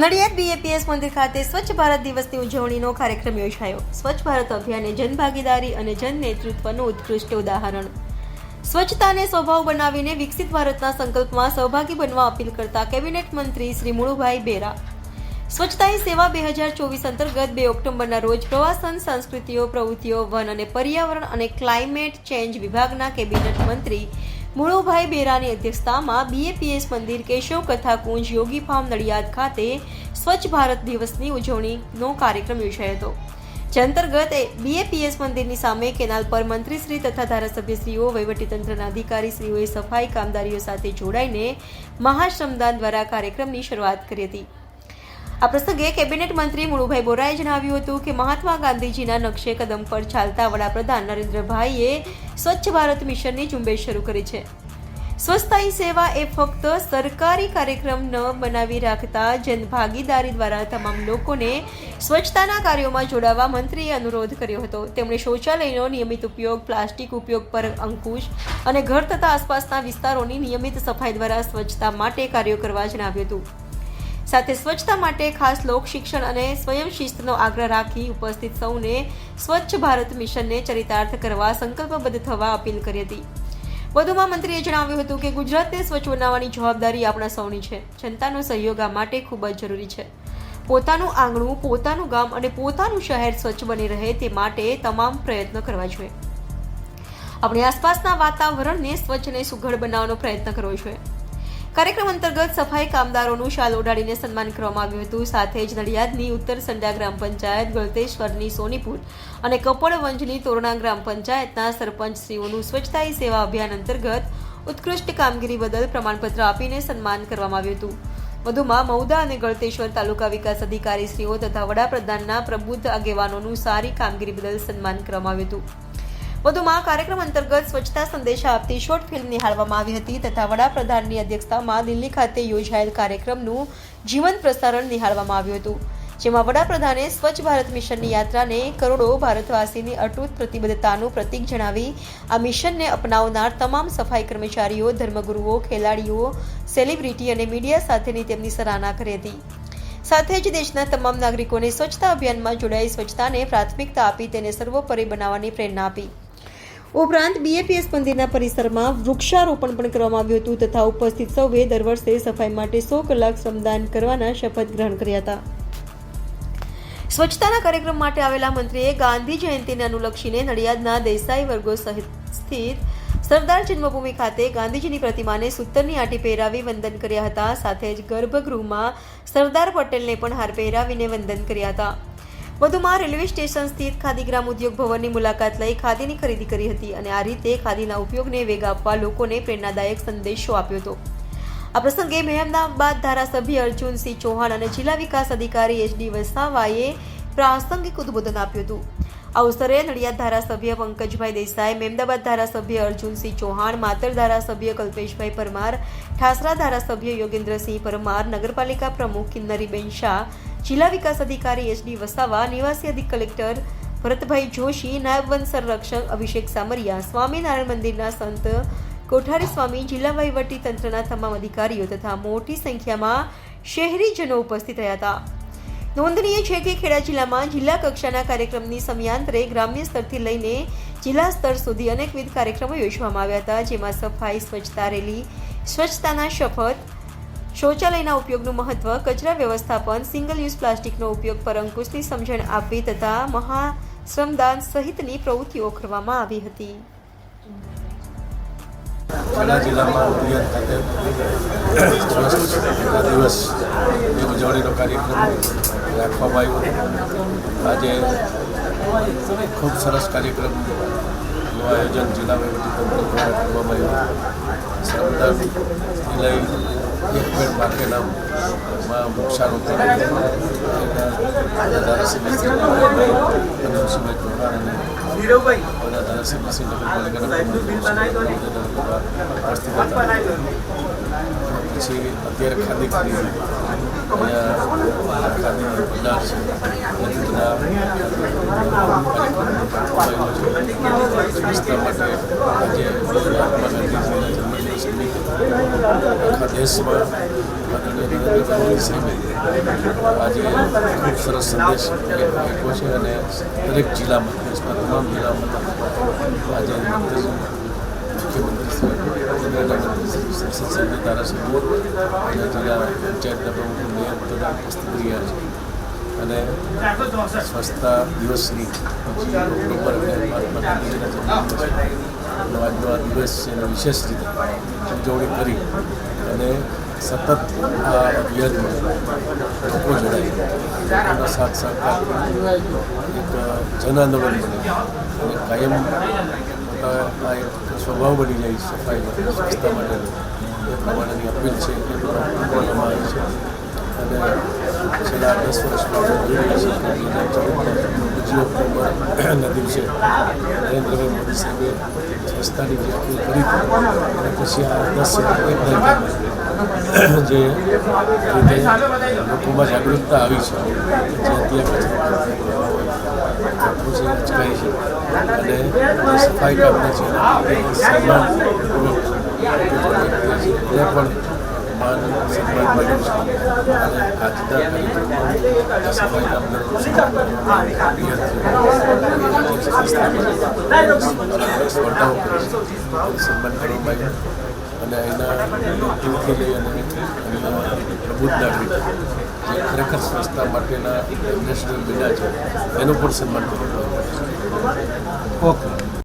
Nadiad BAPS મંદિર ખાતે સ્વચ્છ ભારત દિવસની ઉજવણીનો કાર્યક્રમ યોજાયો। સ્વચ્છ ભારત અભિયાન જનભાગીદારી અને જન નેતૃત્વનું ઉત્કૃષ્ટ ઉદાહરણ। સ્વચ્છતાને સ્વભાવ બનાવીને વિકસિત ભારતના સંકલ્પમાં સહભાગી બનવા અપીલ કરતા કેબિનેટ મંત્રી શ્રી મુળુભાઈ બેરા। સ્વચ્છતા હી સેવા 2024 અંતર્ગત 2 ઓક્ટોબરના રોજ પ્રવાસન, સંસ્કૃતિઓ, પ્રવૃત્તિઓ, વન અને પર્યાવરણ અને ક્લાઇમેટ ચેન્જ વિભાગના કેબિનેટ મંત્રી મુળુભાઈ બેરાની અધ્યક્ષતામાં બીએપીએસ મંદિર કેશવ કથાકુંજ યોગી ફાર્મ નડિયાદ ખાતે સ્વચ્છ ભારત દિવસની ઉજવણીનો કાર્યક્રમ યોજાયો હતો। જે અંતર્ગત બીએપીએસ મંદિરની સામે કેનાલ પર મંત્રીશ્રી તથા ધારાસભ્યશ્રીઓ, વહીવટીતંત્રના અધિકારીશ્રીઓએ સફાઈ કામદારીઓ સાથે જોડાઈને મહાશ્રમદાન દ્વારા કાર્યક્રમની શરૂઆત કરી હતી। આ પ્રસંગે કેબિનેટ મંત્રી મુળુભાઈ બોરાએ જણાવ્યું હતું કે મહાત્મા ગાંધીજીના નકશે કદમ પર ચાલતા વડાપ્રધાન નરેન્દ્રભાઈએ સ્વચ્છ ભારત મિશનની ઝુંબેશ શરૂ કરી છે। સ્વચ્છતા હી સેવા એ ફક્ત સરકારી કાર્યક્રમ ન બનાવી રાખતા જનભાગીદારી દ્વારા તમામ લોકોને સ્વચ્છતાના કાર્યોમાં જોડાવા મંત્રીએ અનુરોધ કર્યો હતો। તેમણે શૌચાલયનો નિયમિત ઉપયોગ, પ્લાસ્ટિક ઉપયોગ પર અંકુશ અને ઘર તથા આસપાસના વિસ્તારોની નિયમિત સફાઈ દ્વારા સ્વચ્છતા માટે કાર્યો કરવા જણાવ્યું હતું। સાથે સ્વચ્છતા માટે ખાસ લોક શિક્ષણ અને સ્વયં શિસ્તનો આગ્રહ રાખી ઉપસ્થિત સૌને સ્વચ્છ ભારત મિશનને ચરિતાર્થ કરવા સંકલ્પબદ્ધ થવા અપીલ કરી હતી। વધુમાં મંત્રીએ જણાવ્યું હતું કે ગુજરાતને સ્વચ્છ બનાવવાની જવાબદારી આપણા સૌની છે। જનતાનો સહયોગ આ માટે ખૂબ જ જરૂરી છે। પોતાનું આંગણું, પોતાનું ગામ અને પોતાનું શહેર સ્વચ્છ બની રહે તે માટે તમામ પ્રયત્ન કરવા જોઈએ। આપણી આસપાસના વાતાવરણને સ્વચ્છ અને સુઘડ બનાવવાનો પ્રયત્ન કરવો જોઈએ। કાર્યક્રમ અંતર્ગત સફાઈ કામદારોનું શાલ ઓઢાડીને સન્માન કરવામાં આવ્યું હતું। સાથે જ નડિયાદની ઉત્તર સંડા ગ્રામ પંચાયત, ગળતેશ્વરની સોનીપુર અને કપડવંજની તોરણા ગ્રામ પંચાયતના સરપંચશ્રીઓનું સ્વચ્છતા હી સેવા અભિયાન અંતર્ગત ઉત્કૃષ્ટ કામગીરી બદલ પ્રમાણપત્ર આપીને સન્માન કરવામાં આવ્યું હતું। વધુમાં મૌદા અને ગળતેશ્વર તાલુકા વિકાસ અધિકારીશ્રીઓ તથા વડાપ્રધાનના પ્રબુદ્ધ આગેવાનોનું સારી કામગીરી બદલ સન્માન કરવામાં આવ્યું હતું। વધુમાં કાર્યક્રમ અંતર્ગત સ્વચ્છતા સંદેશા આપતી શોર્ટ ફિલ્મ નિહાળવામાં આવી હતી તથા વડાપ્રધાનની અધ્યક્ષતામાં દિલ્હી ખાતે યોજાયેલ કાર્યક્રમનું જીવંત પ્રસારણ નિહાળવામાં આવ્યું હતું। જેમાં વડાપ્રધાને સ્વચ્છ ભારત મિશનની યાત્રાને કરોડો ભારતવાસીની અતૂટ પ્રતિબદ્ધતાનું પ્રતીક જણાવી આ મિશનને અપનાવનાર તમામ સફાઈ કર્મચારીઓ, ધર્મગુરુઓ, ખેલાડીઓ, સેલિબ્રિટી અને મીડિયા સાથેની તેમની સરાહના કરી હતી। સાથે જ દેશના તમામ નાગરિકોને સ્વચ્છતા અભિયાનમાં જોડાઈ સ્વચ્છતાને પ્રાથમિકતા આપી તેને સર્વોપરી બનાવવાની પ્રેરણા આપી। ઉપરાંત બીએપીએસ મંદિરના પરિસરમાં વૃક્ષારોપણ પણ કરવામાં આવ્યું હતું તથા ઉપસ્થિત સૌએ દર વર્ષે સફાઈ માટે 100 કલાક શ્રમદાન કરવાના શપથ ગ્રહણ કર્યા હતા। સ્વચ્છતાના કાર્યક્રમ માટે આવેલા મંત્રીએ ગાંધી જયંતિને અનુલક્ષીને નડિયાદના દેસાઈ વર્ગો સહિત સ્થિત સરદાર જન્મભૂમિ ખાતે ગાંધીજીની પ્રતિમાને સૂતરની આંટી પહેરાવી વંદન કર્યા હતા। સાથે જ ગર્ભગૃહમાં સરદાર પટેલને પણ હાર પહેરાવીને વંદન કર્યા હતા। વધુમાં રેલવે સ્ટેશન સ્થિત ખાદી ગ્રામ ઉદ્યોગ ભવનની મુલાકાત લઈ ખાદીની ખરીદી કરી હતી અને આ રીતે ખાદીના ઉપયોગને વેગ આપવા લોકોને પ્રેરણાદાયક સંદેશો આપ્યો હતો। આ પ્રસંગે મહેમદાબાદ ધારાસભ્ય અર્જુનસિંહ ચૌહાણ અને જિલ્લા વિકાસ અધિકારી એચડી વસાવાએ પ્રાસંગિક ઉદ્બોધન આપ્યું હતું। આ અવસરે નડિયાદ ધારાસભ્ય પંકજભાઈ દેસાઈ, મહેમદાબાદ ધારાસભ્ય અર્જુનસિંહ ચૌહાણ, માતર ધારાસભ્ય કલ્પેશભાઈ પરમાર, ઠાસરા ધારાસભ્ય યોગેન્દ્રસિંહ પરમાર, નગરપાલિકા પ્રમુખ કિન્નરીબેન શાહ, જિલ્લા વિકાસ અધિકારી એચડી વસાવા, નિવાસી અધિક કલેક્ટર ભરતભાઈ જોશી, નાયબ વન સંરક્ષક અભિષેક સામરિયા, સ્વામિનારાયણ મંદિરના સંત કોઠારી સ્વામી, જિલ્લા વહીવટી તંત્રના તમામ અધિકારીઓ તથા મોટી સંખ્યામાં શહેરીજનો ઉપસ્થિત રહ્યા હતા। નોંધનીય છે કે ખેડા જિલ્લામાં જિલ્લા કક્ષાના કાર્યક્રમની સમયાંતરે ગ્રામ્ય સ્તરથી લઈને જિલ્લા સ્તર સુધી અનેકવિધ કાર્યક્રમો યોજવામાં આવ્યા હતા। જેમાં સફાઈ, સ્વચ્છતા રેલી, સ્વચ્છતાના શપથ, શૌચાલયના ઉપયોગનું મહત્વ, કચરા વ્યવસ્થાપન, સિંગલ યુઝ પ્લાસ્ટિકનો ઉપયોગ પર અંકુશની સમજણ આપવી તથા મહાશ્રમદાન સહિતની પ્રવૃત્તિઓ કરવામાં આવી હતી। ખેડા જિલ્લામાં નડિયાદ ખાતે સ્વચ્છતા દિવસ ઉજવણીનો કાર્યક્રમ રાખવામાં આવ્યો। આજે ખૂબ સરસ કાર્યક્રમનું આયોજન જિલ્લા વહીવટીતંત્ર દ્વારા કરવામાં આવ્યું। શ્રમદાનથી લઈ એક પેડ માટે નામમાં વૃક્ષારોપણ ધારાસભ્ય શ્રી કનકસિંહભાઈ ચૌહાણ અને બધા ધારાસભ્ય શ્રી પછી અત્યારે ખાદી ખરીદી અહીંયા ખાદીની બજાર છે સ્વચ્છતા માટે આજે મહાત્મા ગાંધીજીના જન્મદિવસ નિમિત્તે આખા દેશમાં આદરણીય નરેન્દ્ર મોદી સાહેબે આજે ખૂબ સરસ સંદેશ આપ્યો છે અને દરેક જિલ્લામાં દેશના તમામ જિલ્લામાં આજે મુખ્યમંત્રી શ્રી સંસદ સભ્ય ધારાસભ્યો અને જિલ્લા પંચાયતના પ્રમુખ મેયર બધા ઉપસ્થિત રહ્યા છે અને સ્વચ્છતા દિવસની ઓક્ટોબર અને મહાત્મા ગાંધીજીના જન્મદિવસનો આજનો આ દિવસ છે એનો વિશેષ રીતે ઉજવણી કરી અને સતત આ અભિયાનમાં લોકો જોડાય લોકોના સાથ સહકારથી એક જન આંદોલન બને અને કાયમ આ એક સ્વભાવ બની જાય સફાઈનો સ્વચ્છતા માટેનો એ પ્રમાણેની અપીલ છે એ કરવામાં આવે છે અને છેલ્લા 10 વર્ષમાં જોઈ રહ્યા છીએ કે બીજી ઓક્ટોબરના દિવસે નરેન્દ્રભાઈ મોદી સાહેબે સ્વચ્છતાની જે અપીલ કરી અને પછી આ 10 જે રીતે લોકોમાં જાગૃતતા આવી છે જે ત્યાં અચકાય છે અને સફાઈ કામને છે સન્માનપૂર્વક એને પણ માન સન્માન મળ્યું છે અને આજના કાર્યક્રમમાં સફાઈ કામદારો સ્પર્ધાઓ કરે છે સન્માન કરવામાં આવ્યું અને એના દિલથી લઈ અને પ્રબુદ્ધ નાગરિક જે ખરેખર સ્વચ્છતા માટેના નેશનલ બન્યા છે એનું પણ સન્માન કરવામાં આવ્યું છે. ઓકે.